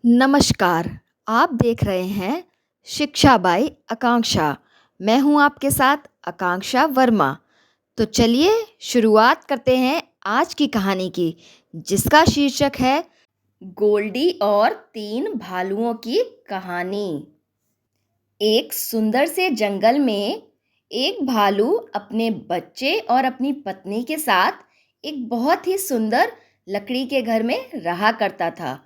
नमस्कार, आप देख रहे हैं शिक्षा बाई आकांक्षा। मैं हूं आपके साथ आकांक्षा वर्मा। तो चलिए शुरुआत करते हैं आज की कहानी की, जिसका शीर्षक है गोल्डी और तीन भालुओं की कहानी। एक सुंदर से जंगल में एक भालू अपने बच्चे और अपनी पत्नी के साथ एक बहुत ही सुंदर लकड़ी के घर में रहा करता था।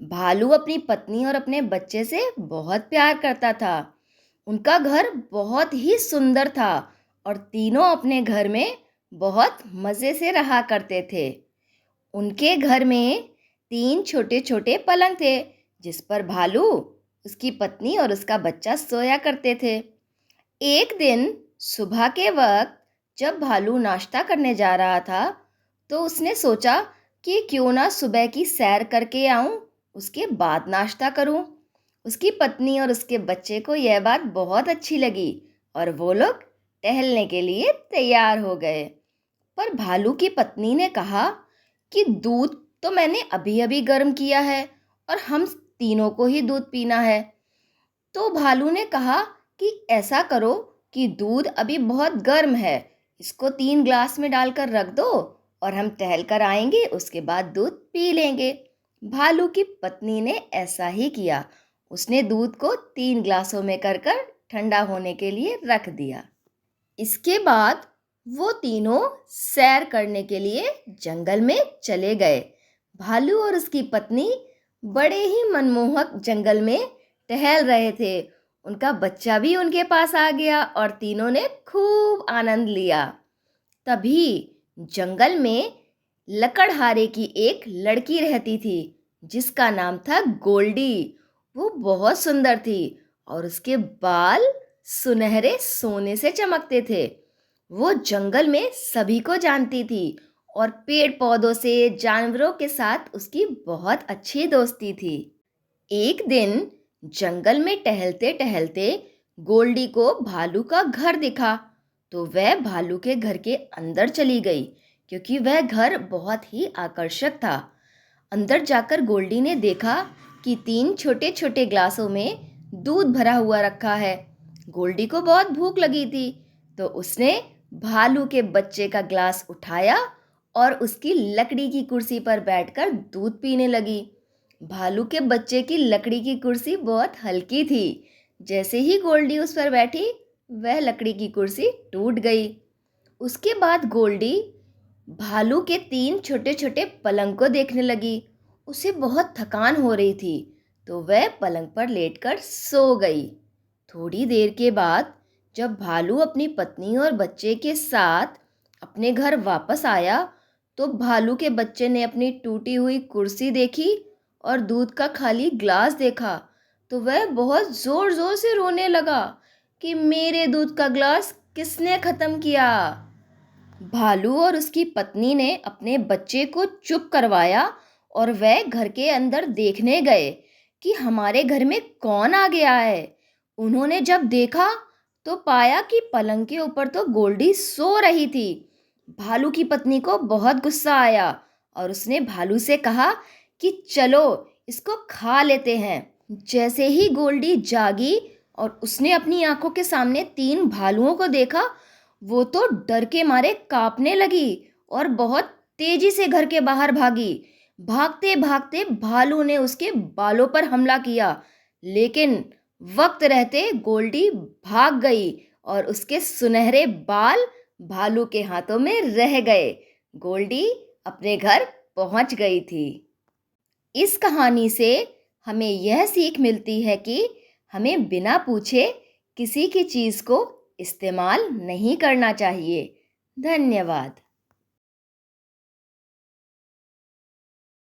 भालू अपनी पत्नी और अपने बच्चे से बहुत प्यार करता था। उनका घर बहुत ही सुंदर था और तीनों अपने घर में बहुत मज़े से रहा करते थे। उनके घर में तीन छोटे छोटे पलंग थे, जिस पर भालू, उसकी पत्नी और उसका बच्चा सोया करते थे। एक दिन सुबह के वक्त जब भालू नाश्ता करने जा रहा था, तो उसने सोचा कि क्यों ना सुबह की सैर करके आऊं, उसके बाद नाश्ता करूं। उसकी पत्नी और उसके बच्चे को यह बात बहुत अच्छी लगी और वो लोग टहलने के लिए तैयार हो गए। पर भालू की पत्नी ने कहा कि दूध तो मैंने अभी अभी गर्म किया है और हम तीनों को ही दूध पीना है। तो भालू ने कहा कि ऐसा करो कि दूध अभी बहुत गर्म है, इसको 3 ग्लास में डालकर रख दो और हम टहल कर आएंगे, उसके बाद दूध पी लेंगे। भालू की पत्नी ने ऐसा ही किया। उसने दूध को 3 ग्लासों में कर कर ठंडा होने के लिए रख दिया। इसके बाद वो तीनों सैर करने के लिए जंगल में चले गए। भालू और उसकी पत्नी बड़े ही मनमोहक जंगल में टहल रहे थे। उनका बच्चा भी उनके पास आ गया और तीनों ने खूब आनंद लिया। तभी जंगल में लकड़हारे की एक लड़की रहती थी, जिसका नाम था गोल्डी। वो बहुत सुंदर थी और उसके बाल सुनहरे सोने से चमकते थे। वो जंगल में सभी को जानती थी और पेड़ पौधों से, जानवरों के साथ उसकी बहुत अच्छी दोस्ती थी। एक दिन जंगल में टहलते टहलते गोल्डी को भालू का घर दिखा, तो वह भालू के घर के अंदर चली गई, क्योंकि वह घर बहुत ही आकर्षक था। अंदर जाकर गोल्डी ने देखा कि 3 छोटे छोटे ग्लासों में दूध भरा हुआ रखा है। गोल्डी को बहुत भूख लगी थी, तो उसने भालू के बच्चे का ग्लास उठाया और उसकी लकड़ी की कुर्सी पर बैठकर दूध पीने लगी। भालू के बच्चे की लकड़ी की कुर्सी बहुत हल्की थी। जैसे ही गोल्डी उस पर बैठी, वह लकड़ी की कुर्सी टूट गई। उसके बाद गोल्डी भालू के 3 छोटे छोटे पलंग को देखने लगी। उसे बहुत थकान हो रही थी, तो वह पलंग पर लेटकर सो गई। थोड़ी देर के बाद जब भालू अपनी पत्नी और बच्चे के साथ अपने घर वापस आया, तो भालू के बच्चे ने अपनी टूटी हुई कुर्सी देखी और दूध का खाली ग्लास देखा, तो वह बहुत ज़ोर ज़ोर से रोने लगा कि मेरे दूध का ग्लास किसने ख़त्म किया। भालू और उसकी पत्नी ने अपने बच्चे को चुप करवाया और वह घर के अंदर देखने गए कि हमारे घर में कौन आ गया है। उन्होंने जब देखा तो पाया कि पलंग के ऊपर तो गोल्डी सो रही थी। भालू की पत्नी को बहुत गुस्सा आया और उसने भालू से कहा कि चलो इसको खा लेते हैं। जैसे ही गोल्डी जागी और उसने अपनी आंखों के सामने 3 भालुओं को देखा, वो तो डर के मारे कांपने लगी और बहुत तेजी से घर के बाहर भागी। भागते भागते भालू ने उसके बालों पर हमला किया, लेकिन वक्त रहते गोल्डी भाग गई और उसके सुनहरे बाल भालू के हाथों में रह गए। गोल्डी अपने घर पहुंच गई थी। इस कहानी से हमें यह सीख मिलती है कि हमें बिना पूछे किसी की चीज़ को इस्तेमाल नहीं करना चाहिए। धन्यवाद।